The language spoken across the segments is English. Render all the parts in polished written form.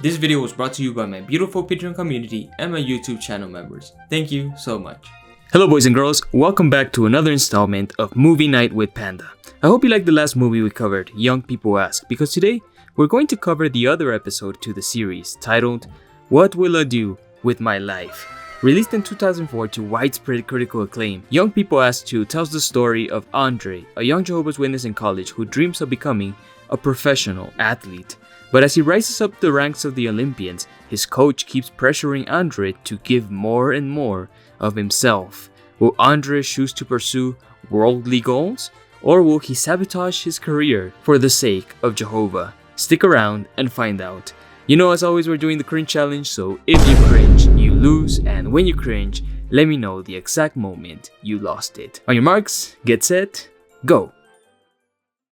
This video was brought to you by my beautiful Patreon community and my YouTube channel members. Thank you so much. Hello boys and girls, welcome back to another installment of Movie Night with Panda. I hope you liked the last movie we covered, Young People Ask, because today we're going to cover the other episode to the series titled What Will I Do With My Life? Released in 2004 to widespread critical acclaim, Young People Ask 2 tells the story of Andre, a young Jehovah's Witness in college who dreams of becoming a professional athlete. But as he rises up the ranks of the Olympians, his coach keeps pressuring Andre to give more and more of himself. Will Andre choose to pursue worldly goals, or will he sabotage his career for the sake of Jehovah? Stick around and find out. You know, as always, we're doing the cringe challenge, so if you cringe, you lose, and when you cringe, let me know the exact moment you lost it. On your marks, get set, go!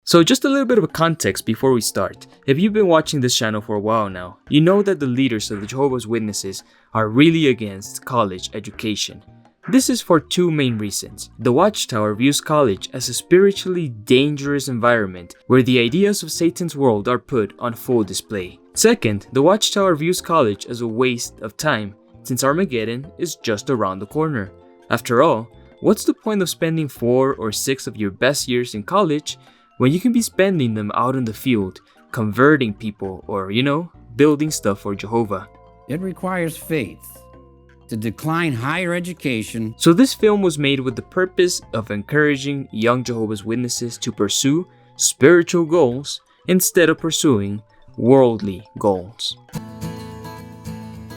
So just a little bit of a context before we start. If you've been watching this channel for a while now, you know that the leaders of the Jehovah's Witnesses are really against college education. This is for two main reasons. The Watchtower views college as a spiritually dangerous environment where the ideas of Satan's world are put on full display. Second, the Watchtower views college as a waste of time since Armageddon is just around the corner. After all, what's the point of spending 4 or 6 of your best years in college when you can be spending them out in the field, converting people or, building stuff for Jehovah? It requires faith to decline higher education. So this film was made with the purpose of encouraging young Jehovah's Witnesses to pursue spiritual goals instead of pursuing worldly goals.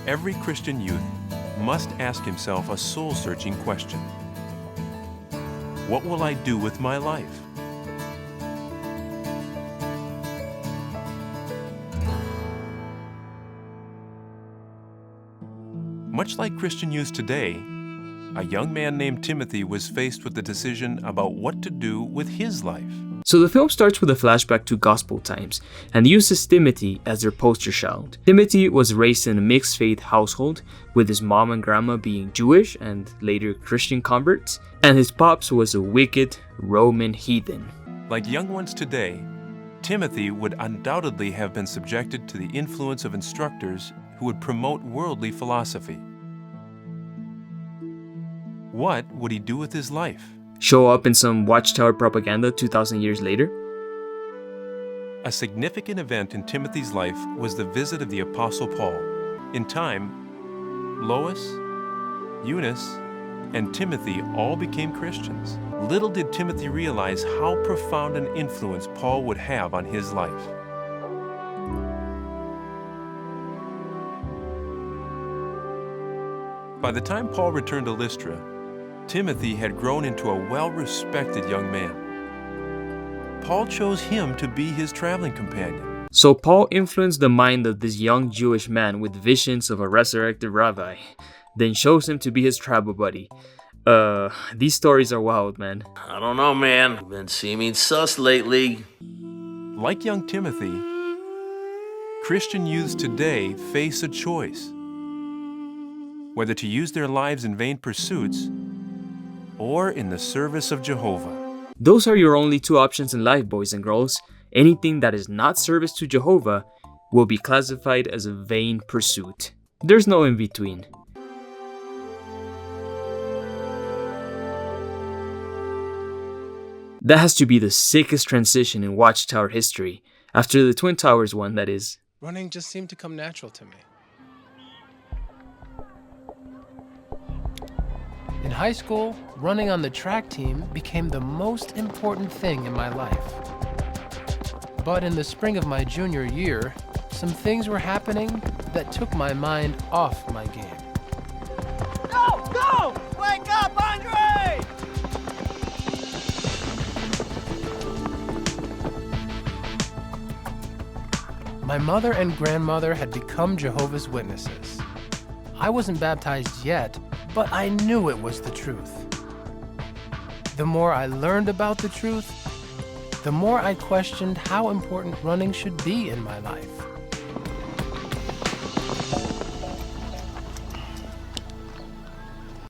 Every Christian youth must ask himself a soul-searching question. What will I do with my life? Much like Christian youth today, a young man named Timothy was faced with the decision about what to do with his life. So the film starts with a flashback to gospel times and uses Timothy as their poster child. Timothy was raised in a mixed faith household, with his mom and grandma being Jewish and later Christian converts, and his pops was a wicked Roman heathen. Like young ones today, Timothy would undoubtedly have been subjected to the influence of instructors who would promote worldly philosophy. What would he do with his life? Show up in some Watchtower propaganda 2,000 years later? A significant event in Timothy's life was the visit of the Apostle Paul. In time, Lois, Eunice, and Timothy all became Christians. Little did Timothy realize how profound an influence Paul would have on his life. By the time Paul returned to Lystra, Timothy had grown into a well-respected young man. Paul chose him to be his traveling companion. So Paul influenced the mind of this young Jewish man with visions of a resurrected rabbi, then chose him to be his travel buddy. These stories are wild, man. I don't know, man. You've been seeming sus lately. Like young Timothy, Christian youths today face a choice: whether to use their lives in vain pursuits or in the service of Jehovah. Those are your only two options in life, boys and girls. Anything that is not service to Jehovah will be classified as a vain pursuit. There's no in between. That has to be the sickest transition in Watchtower history, after the Twin Towers one, that is. Running just seemed to come natural to me. In high school, running on the track team became the most important thing in my life. But in the spring of my junior year, some things were happening that took my mind off my game. Go! Go! Wake up, Andre! My mother and grandmother had become Jehovah's Witnesses. I wasn't baptized yet, but I knew it was the truth. The more I learned about the truth, the more I questioned how important running should be in my life.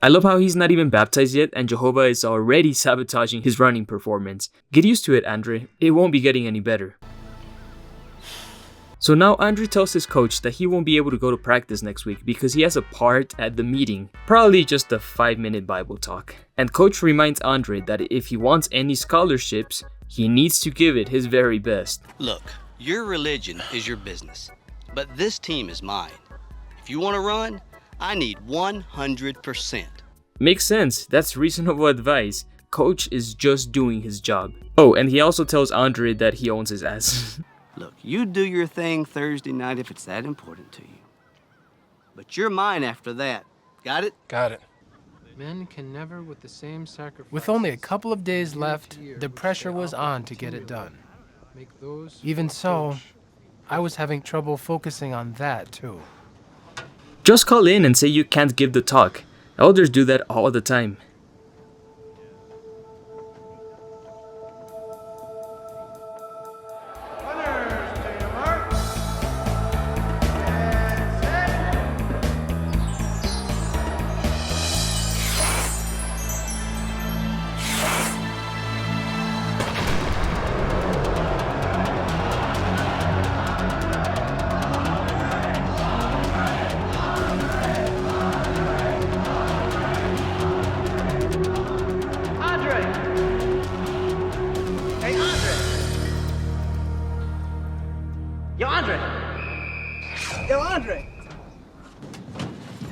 I love how he's not even baptized yet and Jehovah is already sabotaging his running performance. Get used to it, Andre. It won't be getting any better. So now Andre tells his coach that he won't be able to go to practice next week because he has a part at the meeting, probably just a 5-minute Bible talk. And coach reminds Andre that if he wants any scholarships, he needs to give it his very best. Look, your religion is your business, but this team is mine. If you want to run, I need 100%. Makes sense, that's reasonable advice. Coach is just doing his job. Oh, and he also tells Andre that he owns his ass. Look, you do your thing Thursday night if it's that important to you. But you're mine after that. Got it? Got it. Men can never with the same sacrifice. With only a couple of days left, the pressure was on to get it done. Even so, I was having trouble focusing on that too. Just call in and say you can't give the talk. Elders do that all the time.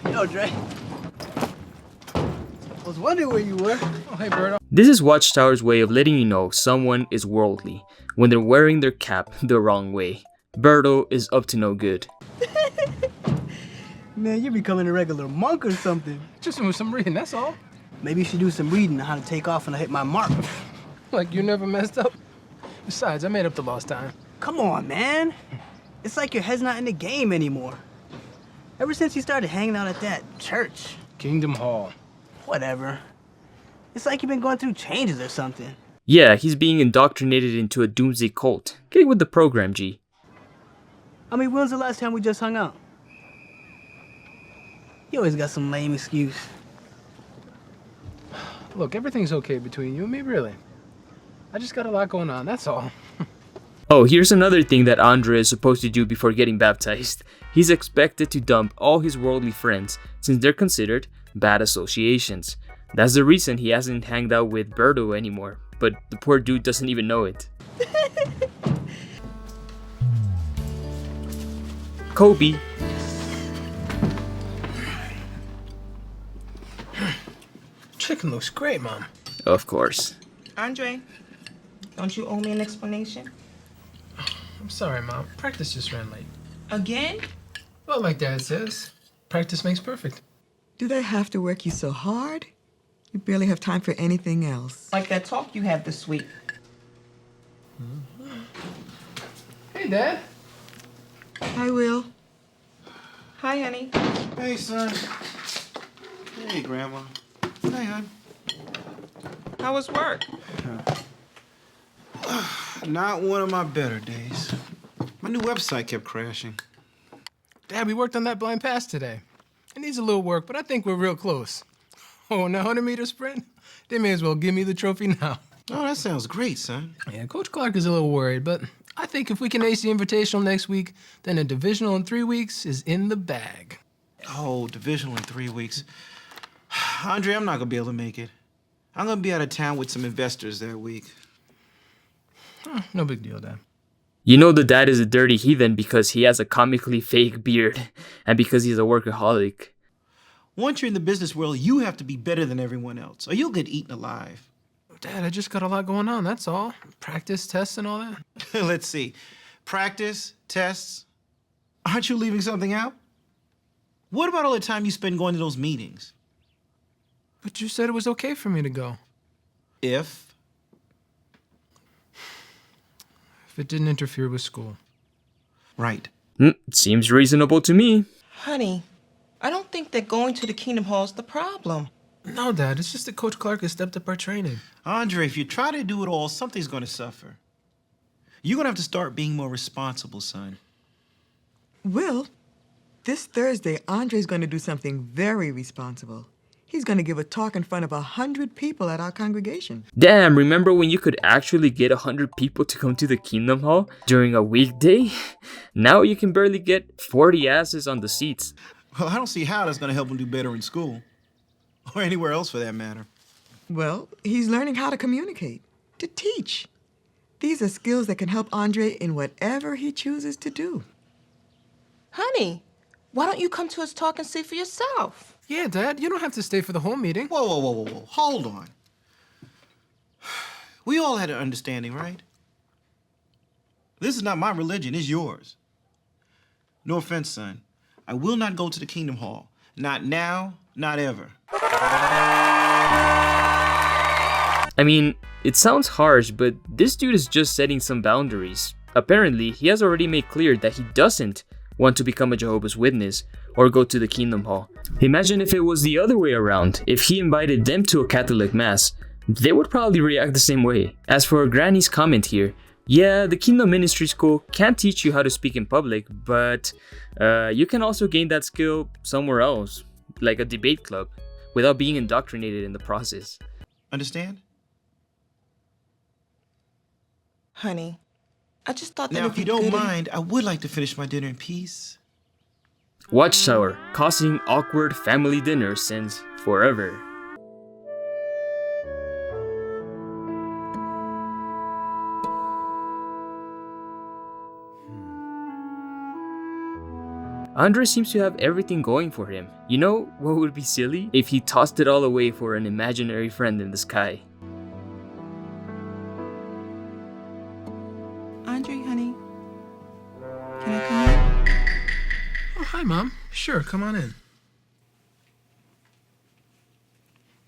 Yo, Dre. I was wondering where you were. Oh, hey, Birdo. This is Watchtower's way of letting you know someone is worldly when they're wearing their cap the wrong way. Birdo is up to no good. Man, you're becoming a regular monk or something. Just doing some reading, that's all. Maybe you should do some reading on how to take off when I hit my mark. Like you never messed up. Besides, I made up the lost time. Come on, man. It's like your head's not in the game anymore. Ever since you started hanging out at that church. Kingdom Hall. Whatever. It's like you've been going through changes or something. Yeah, he's being indoctrinated into a doomsday cult. Get with the program, G. I mean, when's the last time we just hung out? You always got some lame excuse. Look, everything's okay between you and me, really. I just got a lot going on, that's all. Oh, here's another thing that Andre is supposed to do before getting baptized. He's expected to dump all his worldly friends since they're considered bad associations. That's the reason he hasn't hanged out with Birdo anymore, but the poor dude doesn't even know it. Kobe. Chicken looks great, Mom. Of course. Andre, don't you owe me an explanation? I'm sorry, Mom. Practice just ran late. Again? Well, like Dad says, practice makes perfect. Do they have to work you so hard? You barely have time for anything else. Like that talk you had this week. Hey, Dad. I will. Hi, honey. Hey, son. Hey, Grandma. Hey, hon. How was work? Not one of my better days. My new website kept crashing. Dad, we worked on that blind pass today. It needs a little work, but I think we're real close. Oh, and the 100-meter sprint? They may as well give me the trophy now. Oh, that sounds great, son. Yeah, Coach Clark is a little worried, but I think if we can ace the Invitational next week, then a divisional in 3 weeks is in the bag. Oh, divisional in 3 weeks. Andre, I'm not going to be able to make it. I'm going to be out of town with some investors that week. Oh, no big deal, Dad. You know the dad is a dirty heathen because he has a comically fake beard and because he's a workaholic. Once you're in the business world, you have to be better than everyone else, or you'll get eaten alive. Dad, I just got a lot going on, that's all. Practice, tests, and all that. Let's see. Practice, tests. Aren't you leaving something out? What about all the time you spend going to those meetings? But you said it was okay for me to go. If it didn't interfere with school. Right. Seems reasonable to me. Honey, I don't think that going to the Kingdom Hall is the problem. No, Dad, it's just that Coach Clark has stepped up our training. Andre, if you try to do it all, something's going to suffer. You're going to have to start being more responsible, son. Will, this Thursday, Andre's going to do something very responsible. He's going to give a talk in front of 100 people at our congregation. Damn, remember when you could actually get 100 people to come to the Kingdom Hall during a weekday? Now you can barely get 40 asses on the seats. Well, I don't see how that's going to help him do better in school. Or anywhere else for that matter. Well, he's learning how to communicate, to teach. These are skills that can help Andre in whatever he chooses to do. Honey, why don't you come to his talk and see for yourself? Yeah, Dad, you don't have to stay for the whole meeting. Whoa, whoa, whoa, whoa, whoa. Hold on. We all had an understanding, right? This is not my religion, it's yours. No offense, son. I will not go to the Kingdom Hall. Not now, not ever. I mean, it sounds harsh, but this dude is just setting some boundaries. Apparently, he has already made clear that he doesn't want to become a Jehovah's Witness or go to the Kingdom Hall. Imagine if it was the other way around. If he invited them to a Catholic Mass, they would probably react the same way. As for Granny's comment here, yeah, the Kingdom Ministry School can't teach you how to speak in public, but you can also gain that skill somewhere else, like a debate club, without being indoctrinated in the process. Understand? Honey, I just thought that Now, it'd if you be don't good mind, I would like to finish my dinner in peace. Watchtower, causing awkward family dinner since forever. Andre seems to have everything going for him. You know what would be silly? If he tossed it all away for an imaginary friend in the sky. Andre, honey, can I come in? Oh, hi, Mom. Sure, come on in.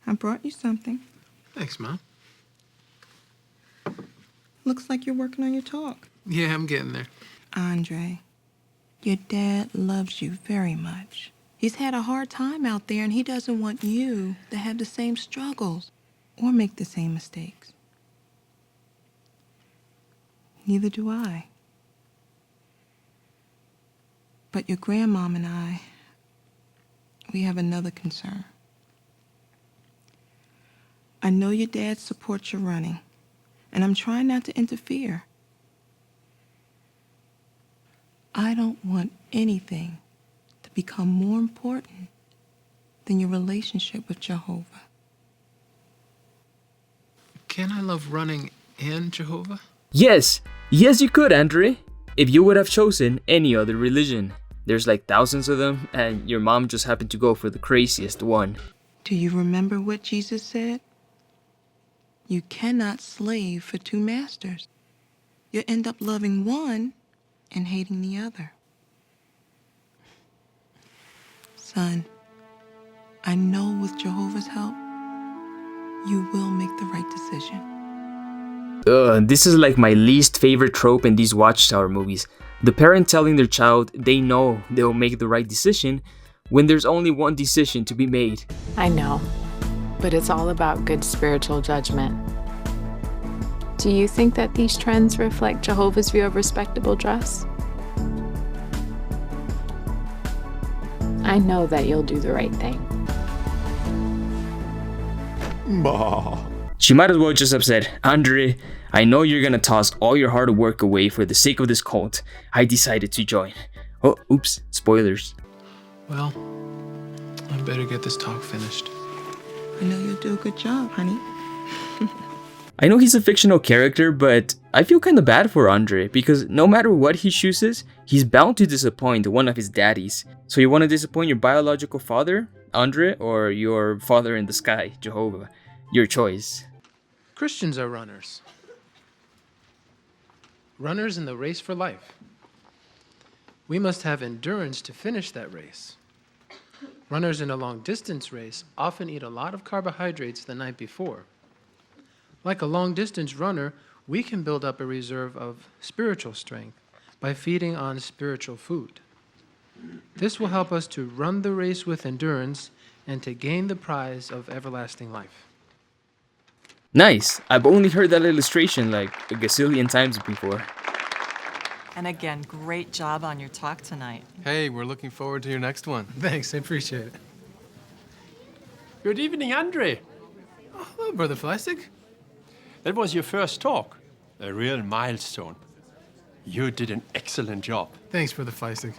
I brought you something. Thanks, Mom. Looks like you're working on your talk. Yeah, I'm getting there. Andre, your dad loves you very much. He's had a hard time out there, and he doesn't want you to have the same struggles or make the same mistakes. Neither do I. But your grandmom and I, we have another concern. I know your dad supports your running, and I'm trying not to interfere. I don't want anything to become more important than your relationship with Jehovah. Can I love running and Jehovah? Yes! Yes, you could, Andre! If you would have chosen any other religion. There's like thousands of them, and your mom just happened to go for the craziest one. Do you remember what Jesus said? You cannot slave for two masters. You'll end up loving one and hating the other. Son, I know with Jehovah's help, you will make the right decision. This is like my least favorite trope in these Watchtower movies. The parent telling their child they know they'll make the right decision when there's only one decision to be made. I know, but it's all about good spiritual judgment. Do you think that these trends reflect Jehovah's view of respectable dress? I know that you'll do the right thing. She might as well just have said, Andre, I know you're gonna toss all your hard work away for the sake of this cult. I decided to join. Oh, oops, spoilers. Well, I better get this talk finished. I know you'll do a good job, honey. I know he's a fictional character, but I feel kinda bad for Andre because no matter what he chooses, he's bound to disappoint one of his daddies. So you wanna disappoint your biological father, Andre, or your father in the sky, Jehovah? Your choice. Christians are runners. Runners in the race for life. We must have endurance to finish that race. Runners in a long-distance race often eat a lot of carbohydrates the night before. Like a long-distance runner, we can build up a reserve of spiritual strength by feeding on spiritual food. This will help us to run the race with endurance and to gain the prize of everlasting life. Nice. I've only heard that illustration like a gazillion times before. And again, great job on your talk tonight. Hey, we're looking forward to your next one. Thanks, I appreciate it. Good evening, Andre. Oh, hello, Brother Fleissig. That was your first talk. A real milestone. You did an excellent job. Thanks, Brother Fleissig.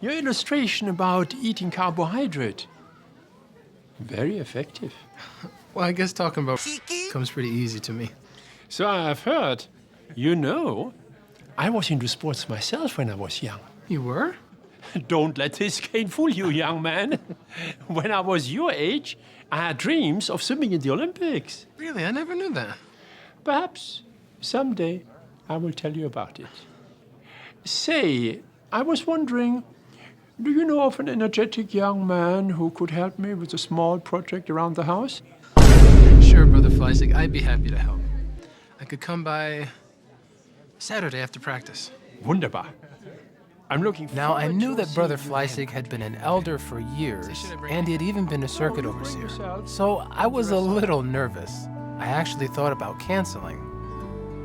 Your illustration about eating carbohydrate. Very effective. Well, I guess talking about comes pretty easy to me. So I've heard. You know, I was into sports myself when I was young. You were? Don't let this cane fool you, young man. When I was your age, I had dreams of swimming in the Olympics. Really? I never knew that. Perhaps someday I will tell you about it. Say, I was wondering, do you know of an energetic young man who could help me with a small project around the house? Sure, Brother Fleissig. I'd be happy to help. I could come by Saturday after practice. Wunderbar. I'm looking Now, I knew that Brother seeing you Fleissig had been an elder for years, and he had even been a circuit Oh, you bring overseer. yourself. So I was a little nervous. I actually thought about canceling.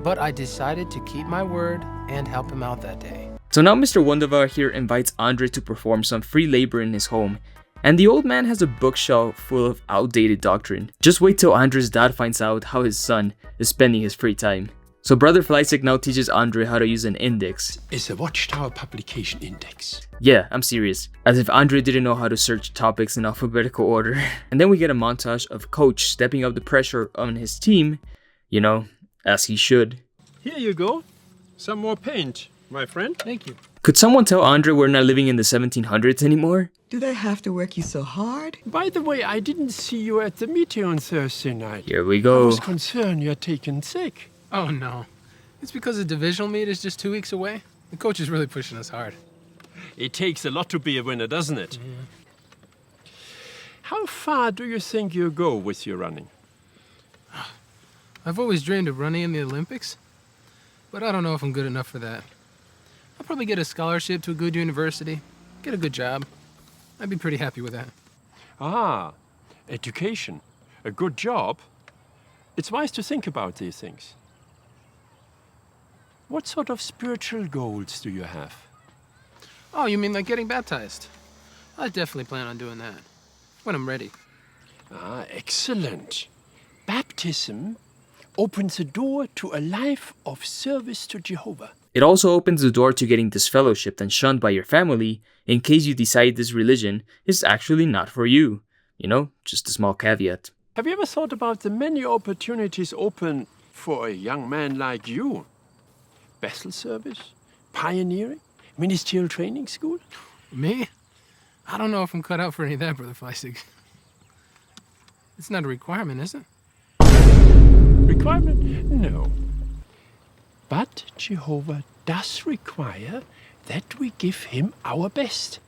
But I decided to keep my word and help him out that day. So now Mr. Wunderbar here invites Andre to perform some free labor in his home, and the old man has a bookshelf full of outdated doctrine. Just wait till Andre's dad finds out how his son is spending his free time. So Brother Fleissig now teaches Andre how to use an index. It's a Watchtower publication index. Yeah, I'm serious. As if Andre didn't know how to search topics in alphabetical order. And then we get a montage of Coach stepping up the pressure on his team, you know, as he should. Here you go. Some more paint, my friend. Thank you. Could someone tell Andre we're not living in the 1700s anymore? Do they have to work you so hard? By the way, I didn't see you at the meeting on Thursday night. Here we I go. was concerned you're taken sick. Oh, no. It's because the divisional meet is just 2 weeks away. The coach is really pushing us hard. It takes a lot to be a winner, doesn't it? How far do you think you go with your running? I've always dreamed of running in the Olympics, but I don't know if I'm good enough for that. I'll probably get a scholarship to a good university, get a good job. I'd be pretty happy with that. Ah, education. A good job. It's wise to think about these things. What sort of spiritual goals do you have? Oh, you mean like getting baptized? I definitely plan on doing that, when I'm ready. Ah, excellent. Baptism opens the door to a life of service to Jehovah. It also opens the door to getting disfellowshipped and shunned by your family in case you decide this religion is actually not for you. You know, just a small caveat. Have you ever thought about the many opportunities open for a young man like you? Bethel service, pioneering, ministerial training school? Me? I don't know if I'm cut out for any of that, Brother Fleissig. It's not a requirement, is it? Requirement? No. But Jehovah does require that we give him our best.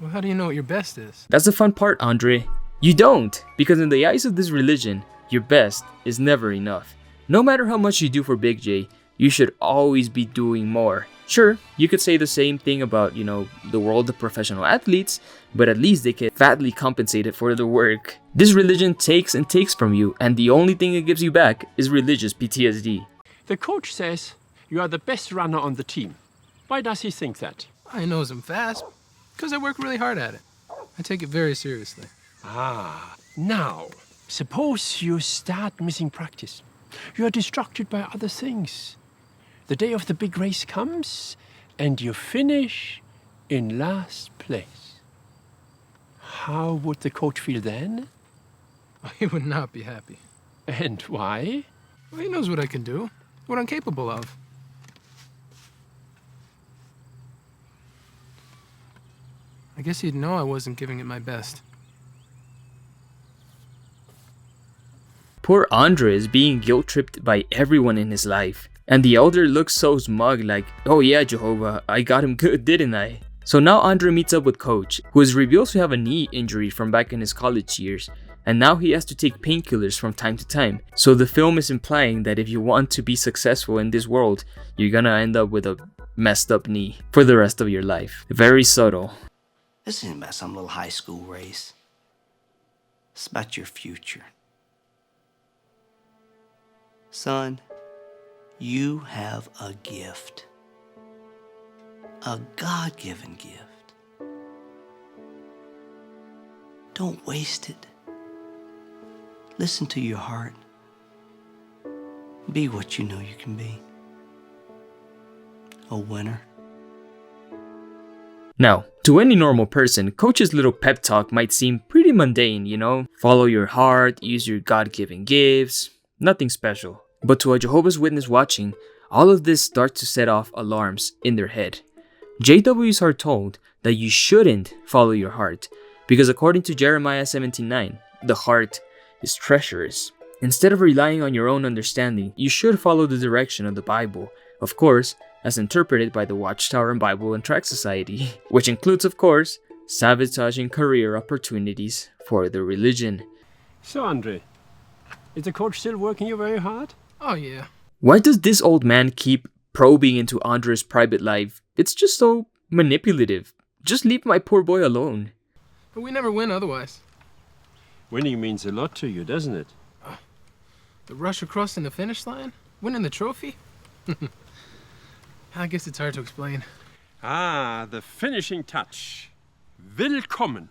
Well, how do you know what your best is? That's the fun part, Andre. You don't, because in the eyes of this religion, your best is never enough. No matter how much you do for Big J, you should always be doing more. Sure, you could say the same thing about, you know, the world of professional athletes, but at least they get fatly compensated for their work. This religion takes and takes from you, and the only thing it gives you back is religious PTSD. The coach says you are the best runner on the team. Why does he think that? I knows I'm fast, because I work really hard at it. I take it very seriously. Ah, now, suppose you start missing practice. You are distracted by other things. The day of the big race comes, and you finish in last place. How would the coach feel then? He would not be happy. And why? Well, he knows what I can do, what I'm capable of. I guess he'd know I wasn't giving it my best. Poor Andre is being guilt-tripped by everyone in his life. And the elder looks so smug like, oh yeah Jehovah, I got him good, didn't I? So now Andre meets up with Coach, who is revealed to have a knee injury from back in his college years. And now he has to take painkillers from time to time. So the film is implying that if you want to be successful in this world, you're gonna end up with a messed up knee for the rest of your life. Very subtle. This isn't about some little high school race. It's about your future. Son, you have a gift. A God-given gift. Don't waste it. Listen to your heart. Be what you know you can be. A winner. Now, to any normal person, Coach's little pep talk might seem pretty mundane, you know? Follow your heart, use your God-given gifts, nothing special. But to a Jehovah's Witness watching, all of this starts to set off alarms in their head. JWs are told that you shouldn't follow your heart, because according to Jeremiah 17:9, the heart is treacherous. Instead of relying on your own understanding, you should follow the direction of the Bible, of course, as interpreted by the Watchtower and Bible and Tract Society, which includes, of course, sabotaging career opportunities for the religion. So, Andre, is the coach still working you very hard? Oh, yeah. Why does this old man keep probing into Andre's private life? It's just so manipulative. Just leave my poor boy alone. But we never win otherwise. Winning means a lot to you, doesn't it? The rush across the finish line? Winning the trophy? I guess it's hard to explain. Ah, the finishing touch. Willkommen.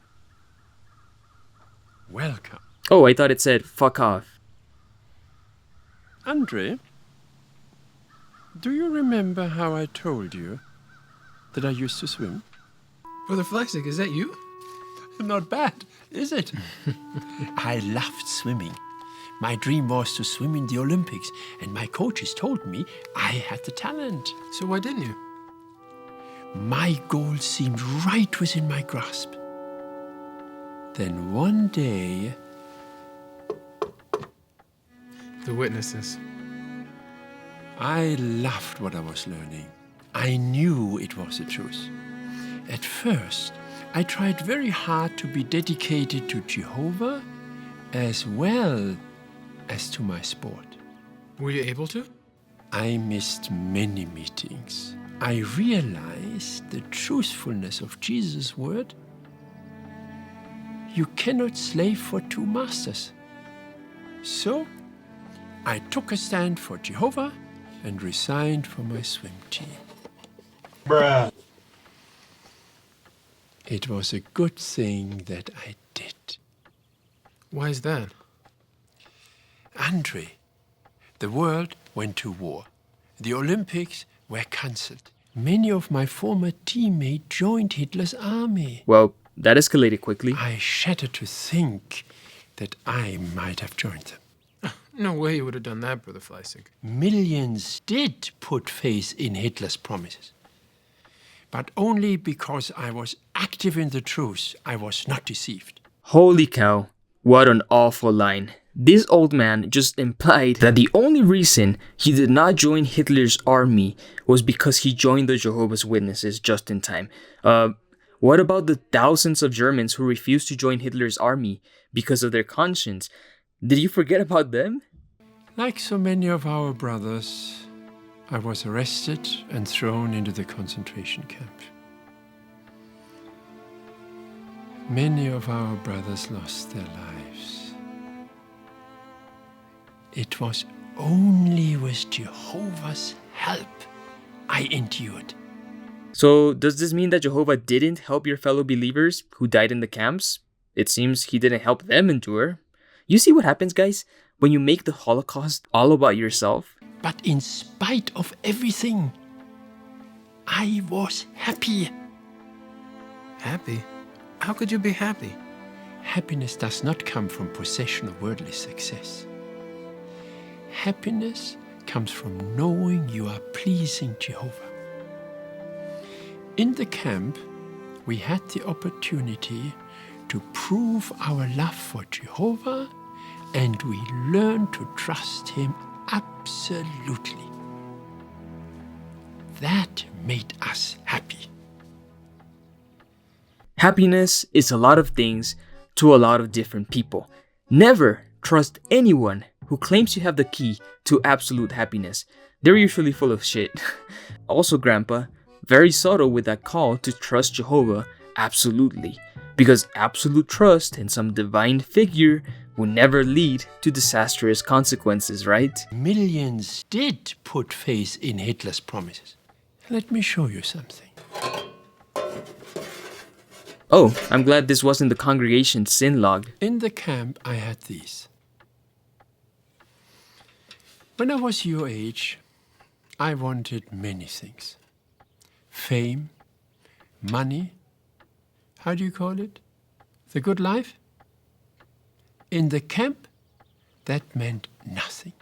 Welcome. Oh, I thought it said, fuck off. Andre, do you remember how I told you that I used to swim? Brother Fleissig, is that you? Not bad, is it? I loved swimming. My dream was to swim in the Olympics, and my coaches told me I had the talent. So why didn't you? My goal seemed right within my grasp. Then one day... The witnesses. I loved what I was learning. I knew it was the truth. At first, I tried very hard to be dedicated to Jehovah as well as to my sport. Were you able to? I missed many meetings. I realized the truthfulness of Jesus' word. You cannot slave for two masters. So, I took a stand for Jehovah and resigned from my swim team. Bruh. It was a good thing that I did. Why is that? Andre, the world went to war. The Olympics were cancelled. Many of my former teammates joined Hitler's army. Well, that escalated quickly. I shudder to think that I might have joined them. No way you would have done that, Brother Fleissig. Millions did put faith in Hitler's promises. But only because I was active in the truth, I was not deceived. Holy cow, what an awful line. This old man just implied that the only reason he did not join Hitler's army was because he joined the Jehovah's Witnesses just in time. What about the thousands of Germans who refused to join Hitler's army because of their conscience? Did you forget about them? Like so many of our brothers, I was arrested and thrown into the concentration camp. Many of our brothers lost their lives. It was only with Jehovah's help I endured. So does this mean that Jehovah didn't help your fellow believers who died in the camps? It seems he didn't help them endure. You see what happens, guys, when you make the Holocaust all about yourself? But in spite of everything, I was happy. Happy? How could you be happy? Happiness does not come from possession of worldly success. Happiness comes from knowing you are pleasing Jehovah. In the camp, we had the opportunity to prove our love for Jehovah, and we learned to trust him absolutely. That made us happy. Happiness is a lot of things to a lot of different people. Never trust anyone who claims to have the key to absolute happiness. They're usually full of shit. Also, Grandpa, very subtle with that call to trust Jehovah absolutely, because absolute trust in some divine figure will never lead to disastrous consequences, right? Millions did put faith in Hitler's promises. Let me show you something. Oh, I'm glad this wasn't the congregation's sin log. In the camp, I had these. When I was your age, I wanted many things. Fame, money, how do you call it? The good life? In the camp, that meant nothing.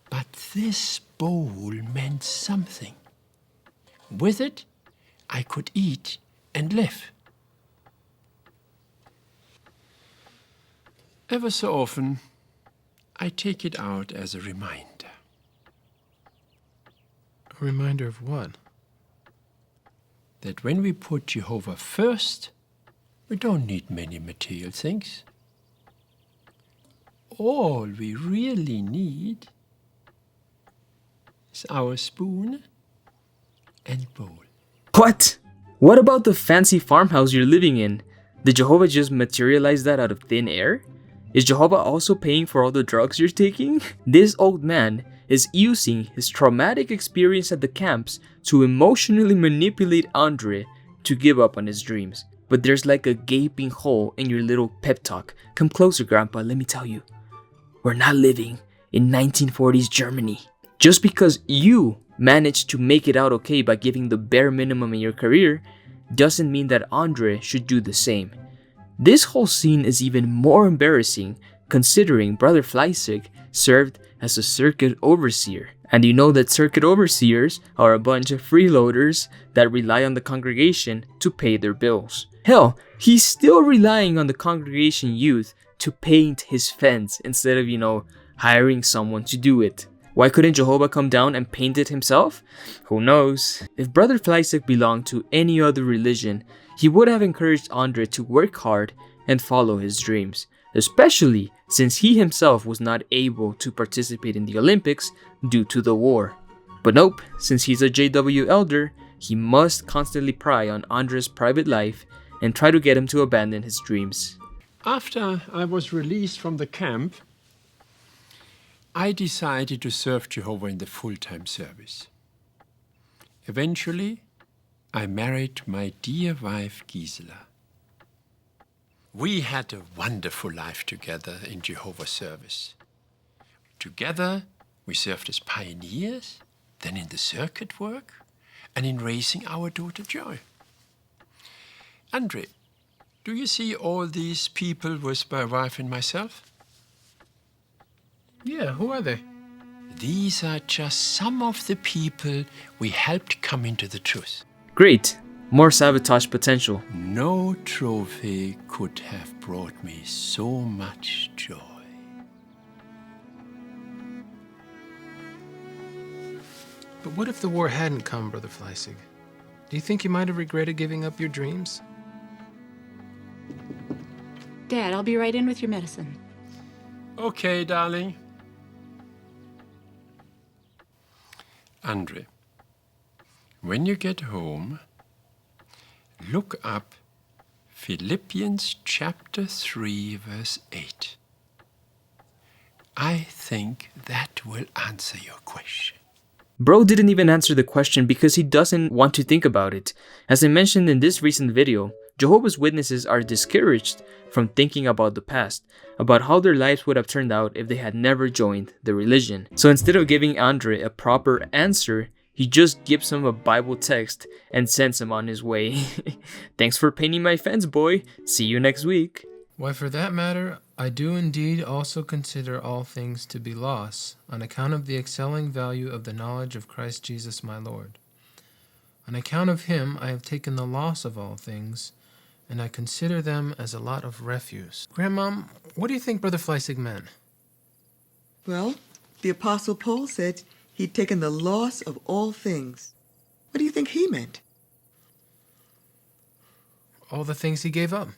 But this bowl meant something. With it, I could eat and live. Ever so often, I take it out as a reminder. A reminder of what? That when we put Jehovah first, we don't need many material things. All we really need is our spoon and bowl. What? What about the fancy farmhouse you're living in? Did Jehovah just materialize that out of thin air? Is Jehovah also paying for all the drugs you're taking? This old man is using his traumatic experience at the camps to emotionally manipulate Andre to give up on his dreams. But there's like a gaping hole in your little pep talk. Come closer, Grandpa, let me tell you. We're not living in 1940s Germany. Just because you managed to make it out okay by giving the bare minimum in your career doesn't mean that Andre should do the same. This whole scene is even more embarrassing considering Brother Fleissig served as a circuit overseer. And you know that circuit overseers are a bunch of freeloaders that rely on the congregation to pay their bills. Hell, he's still relying on the congregation youth to paint his fence instead of, hiring someone to do it. Why couldn't Jehovah come down and paint it himself? Who knows? If Brother Fleissig belonged to any other religion, he would have encouraged Andre to work hard and follow his dreams, especially since he himself was not able to participate in the Olympics due to the war. But nope, since he's a JW elder, he must constantly pry on Andre's private life and try to get him to abandon his dreams. After I was released from the camp, I decided to serve Jehovah in the full-time service. Eventually, I married my dear wife Gisela. We had a wonderful life together in Jehovah's service. Together, we served as pioneers, then in the circuit work, and in raising our daughter Joy. Andre, do you see all these people with my wife and myself? Yeah, who are they? These are just some of the people we helped come into the truth. Great, more sabotage potential. No trophy could have brought me so much joy. But what if the war hadn't come, Brother Fleissig? Do you think you might have regretted giving up your dreams? Dad, I'll be right in with your medicine. Okay, darling. Andre, when you get home, look up Philippians chapter 3, verse 8. I think that will answer your question. Bro didn't even answer the question because he doesn't want to think about it. As I mentioned in this recent video, Jehovah's Witnesses are discouraged from thinking about the past, about how their lives would have turned out if they had never joined the religion. So instead of giving Andre a proper answer, he just gives him a Bible text and sends him on his way. Thanks for painting my fence, boy. See you next week. Why, for that matter, I do indeed also consider all things to be loss, on account of the excelling value of the knowledge of Christ Jesus my Lord. On account of him I have taken the loss of all things, and I consider them as a lot of refuse. Grandmom, what do you think Brother Fleissig meant? Well, the Apostle Paul said he'd taken the loss of all things. What do you think he meant? All the things he gave up.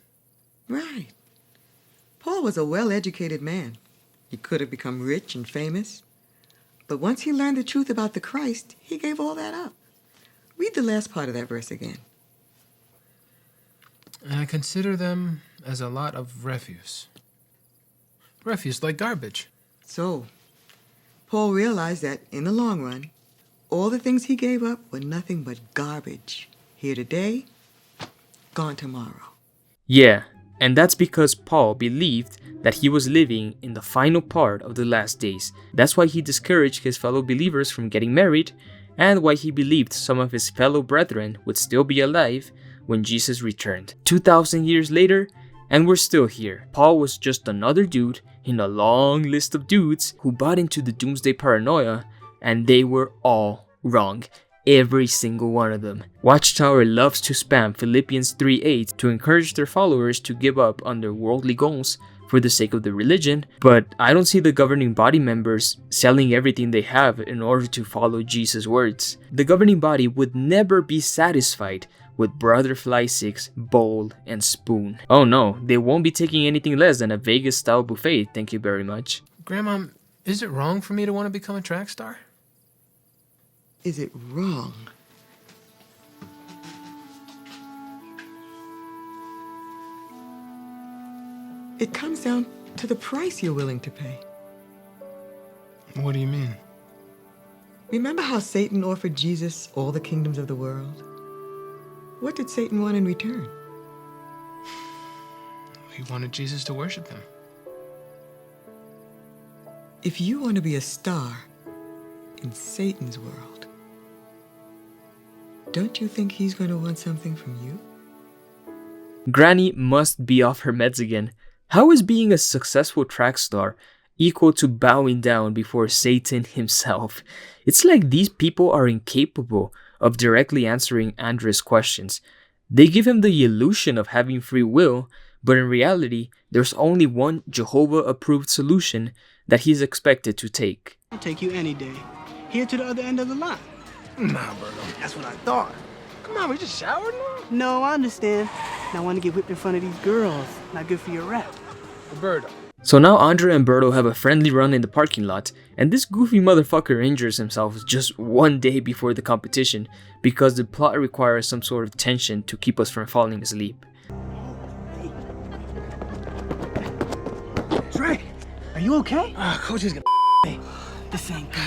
Right. Paul was a well-educated man. He could have become rich and famous. But once he learned the truth about the Christ, he gave all that up. Read the last part of that verse again. And I consider them as a lot of refuse. Refuse like garbage. So, Paul realized that in the long run, all the things he gave up were nothing but garbage. Here today, gone tomorrow. Yeah, and that's because Paul believed that he was living in the final part of the last days. That's why he discouraged his fellow believers from getting married, and why he believed some of his fellow brethren would still be alive when Jesus returned. 2,000 years later, and we're still here. Paul was just another dude in a long list of dudes who bought into the doomsday paranoia, and they were all wrong. Every single one of them. Watchtower loves to spam Philippians 3:8 to encourage their followers to give up on their worldly goals for the sake of the religion, but I don't see the governing body members selling everything they have in order to follow Jesus' words. The governing body would never be satisfied with Brother Fleissig's bowl and spoon. Oh no, they won't be taking anything less than a Vegas-style buffet, thank you very much. Grandma, is it wrong for me to want to become a track star? Is it wrong? It comes down to the price you're willing to pay. What do you mean? Remember how Satan offered Jesus all the kingdoms of the world? What did Satan want in return? He wanted Jesus to worship him. If you want to be a star in Satan's world, don't you think he's going to want something from you? Granny must be off her meds again. How is being a successful track star equal to bowing down before Satan himself? It's like these people are incapable of directly answering Andre's questions. They give him the illusion of having free will, but in reality, there's only one Jehovah-approved solution that he's expected to take. I'll take you any day. Here to the other end of the line. Nah, Berto. That's what I thought. Come on, we just showered now? No, I understand. I want to get whipped in front of these girls. Not good for your rep. Roberto. So now Andre and Berto have a friendly run in the parking lot, and this goofy motherfucker injures himself just one day before the competition because the plot requires some sort of tension to keep us from falling asleep. Trey, are you okay? Coach is gonna me. This ain't good.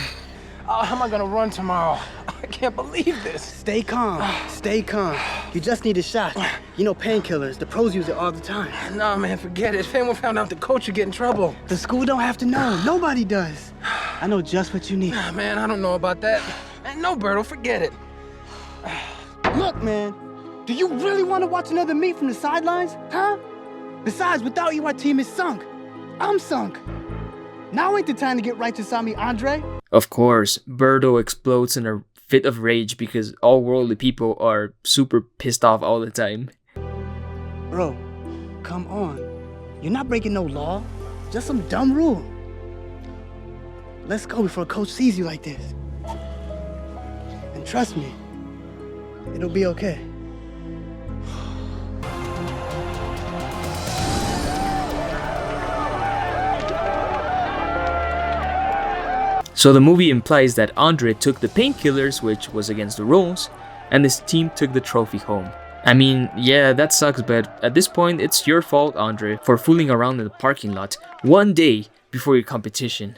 How am I gonna run tomorrow? I can't believe this. Stay calm. Stay calm. You just need a shot. You know painkillers. The pros use it all the time. Nah, man, forget it. If anyone found out the coach would get in trouble. The school don't have to know. Nobody does. I know just what you need. Nah, man, I don't know about that. No, Berto, forget it. Look, man. Do you really want to watch another meet from the sidelines? Huh? Besides, without you, our team is sunk. I'm sunk. Now ain't the time to get righteous on me, Andre. Of course, Berto explodes in a fit of rage because all worldly people are super pissed off all the time. Bro, come on. You're not breaking no law. Just some dumb rule. Let's go before coach sees you like this. And trust me, it'll be okay. So the movie implies that Andre took the painkillers, which was against the rules, and his team took the trophy home. I mean, yeah, that sucks, but at this point, it's your fault, Andre, for fooling around in the parking lot one day before your competition.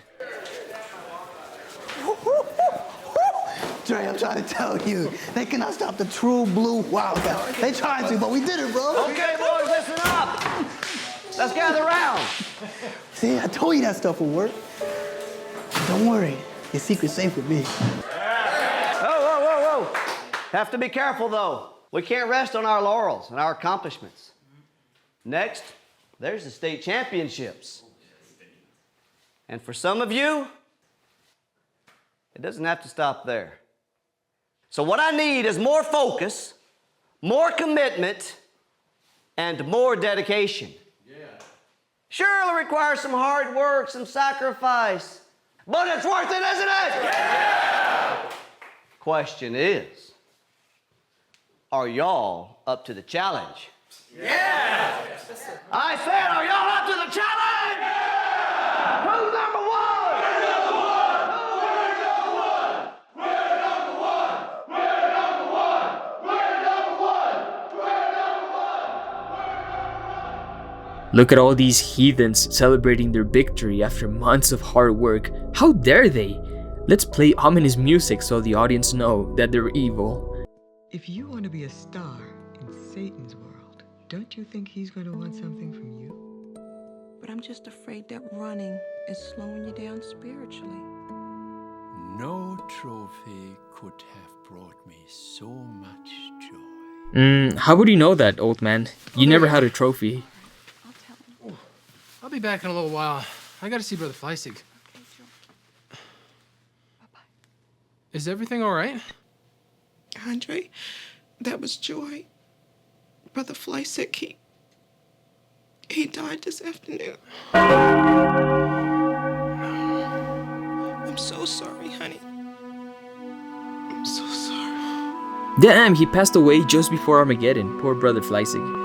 Dre, I'm trying to tell you, they cannot stop the true blue Wildcat. They tried to, but we did it, bro. Okay, boys, listen up. Let's gather around. See, I told you that stuff would work. Don't worry, your secret's safe with me. Whoa. Have to be careful, though. We can't rest on our laurels and our accomplishments. Next, there's the state championships. And for some of you, it doesn't have to stop there. So what I need is more focus, more commitment, and more dedication. Sure, it'll require some hard work, some sacrifice, but it's worth it, isn't it? Yeah! Question is, are y'all up to the challenge? Yeah! I said, are y'all up to the challenge? Yeah! Who's number one? We're number one! We're number one! We're number one! We're number one! We're number one! We're number one! Look at all these heathens celebrating their victory after months of hard work. How dare they? Let's play ominous music so the audience know that they're evil. If you want to be a star In Satan's world, don't you think he's going to want something from you? But I'm just afraid that running is slowing you down spiritually. No trophy could have brought me so much joy. How would you know that, old man? You never had a trophy. I'll be back in a little while. I gotta see Brother Fleissig. Is everything all right? Andre, that was Joy. Brother Fleissig, he died this afternoon. I'm so sorry, honey. I'm so sorry. Damn, he passed away just before Armageddon. Poor brother Fleissig.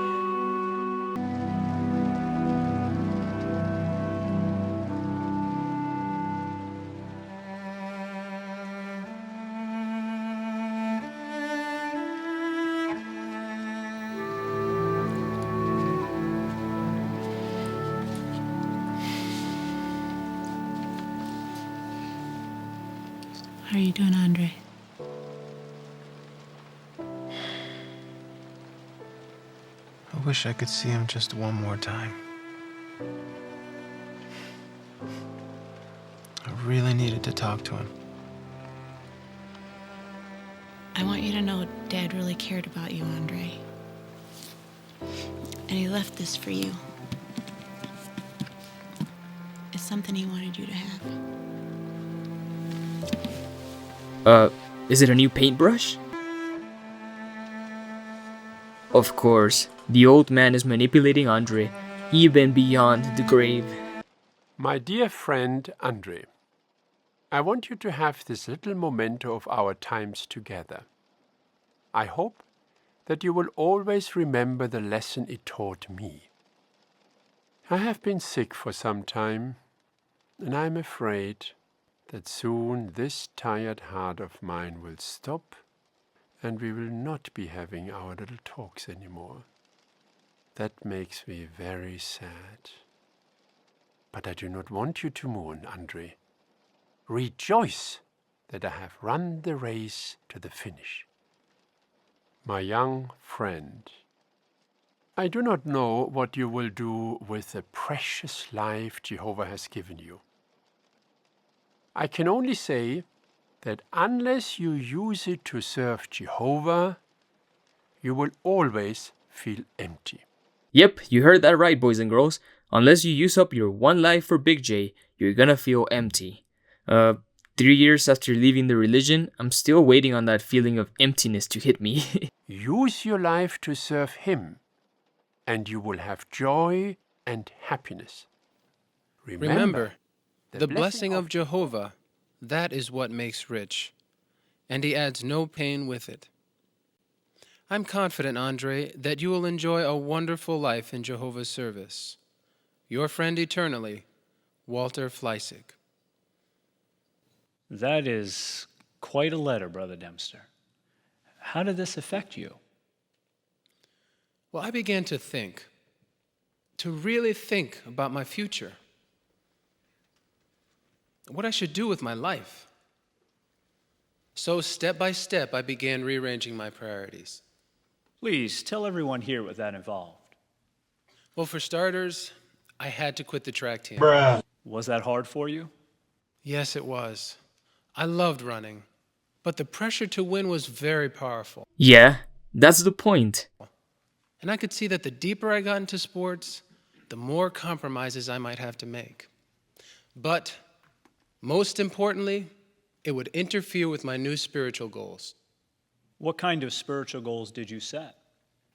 How are you doing, Andre? I wish I could see him just one more time. I really needed to talk to him. I want you to know Dad really cared about you, Andre. And he left this for you. It's something he wanted you to have. Is it a new paintbrush? Of course, the old man is manipulating Andre, even beyond the grave. My dear friend Andre, I want you to have this little memento of our times together. I hope that you will always remember the lesson it taught me. I have been sick for some time, and I am afraid that soon this tired heart of mine will stop and we will not be having our little talks anymore. That makes me very sad. But I do not want you to mourn, Andre. Rejoice that I have run the race to the finish. My young friend, I do not know what you will do with the precious life Jehovah has given you. I can only say that unless you use it to serve Jehovah, you will always feel empty. Yep, you heard that right, boys and girls. Unless you use up your one life for Big J, you're gonna feel empty. 3 years after leaving the religion, I'm still waiting on that feeling of emptiness to hit me. Use your life to serve Him, and you will have joy and happiness. Remember, the blessing of Jehovah, that is what makes rich, and he adds no pain with it. I'm confident, Andre, that you will enjoy a wonderful life in Jehovah's service. Your friend eternally, Walter Fleissig. That is quite a letter, Brother Dempster. How did this affect you? Well, I began to really think about my future. What I should do with my life. So step by step, I began rearranging my priorities. Please tell everyone here what that involved. Well, for starters, I had to quit the track team. Was that hard for you? Yes, it was. I loved running, but the pressure to win was very powerful. Yeah, that's the point. And I could see that the deeper I got into sports, the more compromises I might have to make. But most importantly, it would interfere with my new spiritual goals. What kind of spiritual goals did you set?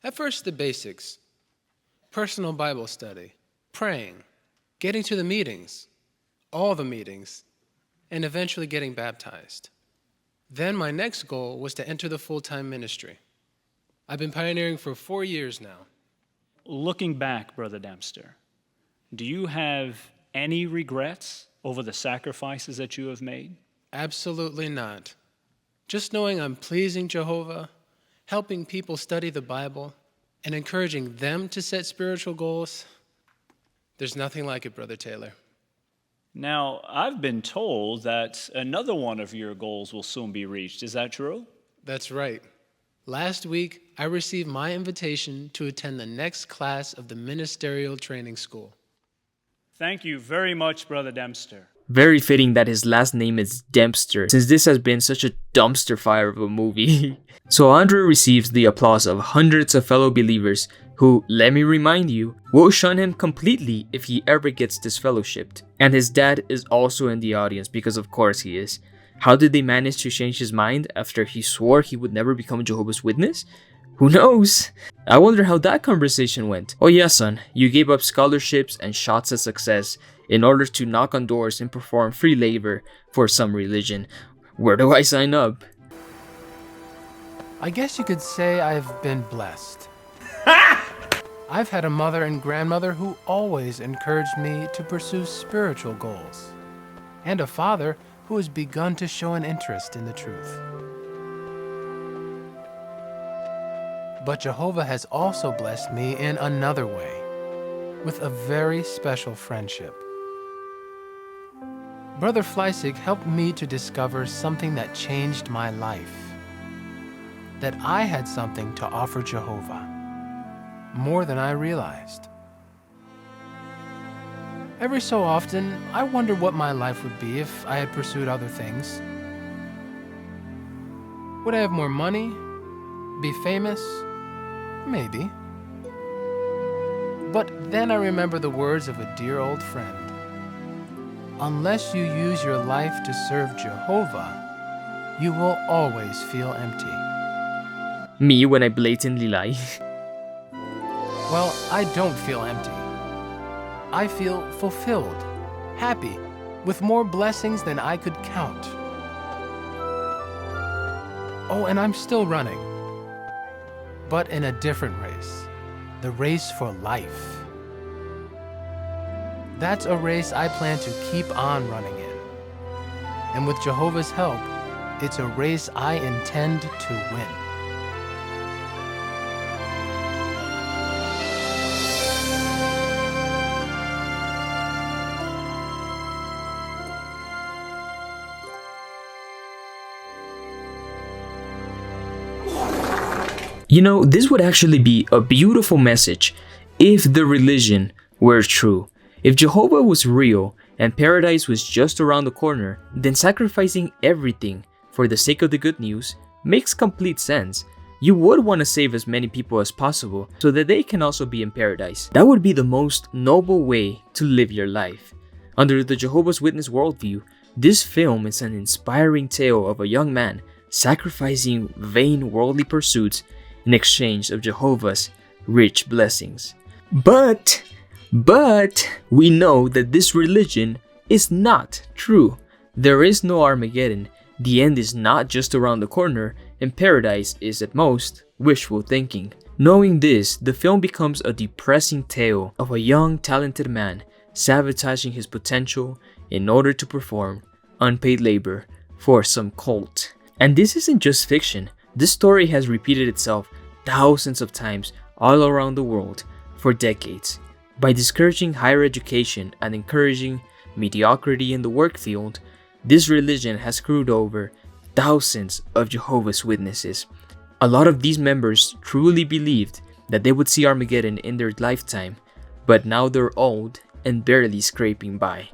At first, the basics. Personal Bible study, praying, getting to the meetings, all the meetings, and eventually getting baptized. Then my next goal was to enter the full-time ministry. I've been pioneering for 4 years now. Looking back, Brother Dempster, do you have any regrets over the sacrifices that you have made? Absolutely not. Just knowing I'm pleasing Jehovah, helping people study the Bible, and encouraging them to set spiritual goals, there's nothing like it, Brother Taylor. Now, I've been told that another one of your goals will soon be reached. Is that true? That's right. Last week, I received my invitation to attend the next class of the Ministerial Training School. Thank you very much, Brother Dempster. Very fitting that his last name is Dempster, since this has been such a dumpster fire of a movie. So Andre receives the applause of hundreds of fellow believers who, let me remind you, will shun him completely if he ever gets disfellowshipped. And his dad is also in the audience, because of course he is. How did they manage to change his mind after he swore he would never become a Jehovah's Witness? Who knows? I wonder how that conversation went. Oh yeah, son, you gave up scholarships and shots at success in order to knock on doors and perform free labor for some religion. Where do I sign up? I guess you could say I've been blessed. I've had a mother and grandmother who always encouraged me to pursue spiritual goals, and a father who has begun to show an interest in the truth. But Jehovah has also blessed me in another way, with a very special friendship. Brother Fleissig helped me to discover something that changed my life. That I had something to offer Jehovah, more than I realized. Every so often, I wonder what my life would be if I had pursued other things. Would I have more money? Be famous? Maybe. But then I remember the words of a dear old friend. Unless you use your life to serve Jehovah, you will always feel empty. Me when I blatantly lie. Well, I don't feel empty. I feel fulfilled, happy, with more blessings than I could count. Oh, and I'm still running, but in a different race, the race for life. That's a race I plan to keep on running in. And with Jehovah's help, it's a race I intend to win. You know, this would actually be a beautiful message if the religion were true. If Jehovah was real and paradise was just around the corner, then sacrificing everything for the sake of the good news makes complete sense. You would want to save as many people as possible so that they can also be in paradise. That would be the most noble way to live your life. Under the Jehovah's Witness worldview, this film is an inspiring tale of a young man sacrificing vain worldly pursuits in exchange of Jehovah's rich blessings. But we know that this religion is not true. There is no Armageddon. The end is not just around the corner, and paradise is at most wishful thinking. Knowing this, the film becomes a depressing tale of a young, talented man sabotaging his potential in order to perform unpaid labor for some cult. And this isn't just fiction. This story has repeated itself thousands of times all around the world for decades. By discouraging higher education and encouraging mediocrity in the work field, this religion has screwed over thousands of Jehovah's Witnesses. A lot of these members truly believed that they would see Armageddon in their lifetime, but now they're old and barely scraping by.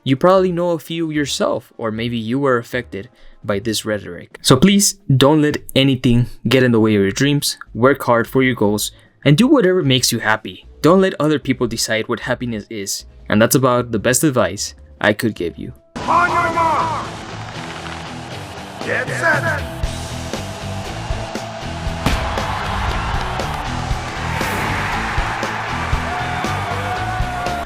You probably know a few yourself, or maybe you were affected by this rhetoric. So please don't let anything get in the way of your dreams. Work hard for your goals and do whatever makes you happy. Don't let other people decide what happiness is. And that's about the best advice I could give you. On your mark! Get set!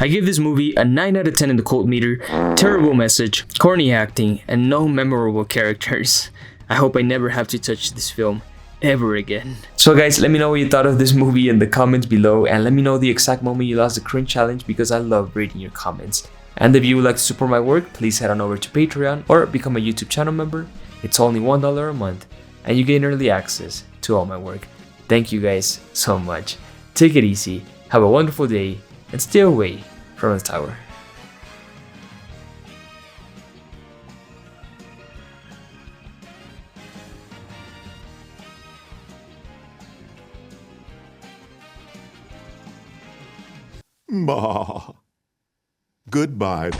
I give this movie a 9 out of 10 in the cult meter. Terrible message, corny acting, and no memorable characters. I hope I never have to touch this film ever again. So guys, let me know what you thought of this movie in the comments below, and let me know the exact moment you lost the cringe challenge, because I love reading your comments. And if you would like to support my work, please head on over to Patreon or become a YouTube channel member. It's only $1 a month and you gain early access to all my work. Thank you guys so much. Take it easy, have a wonderful day, and stay away from the tower. Ma. Goodbye.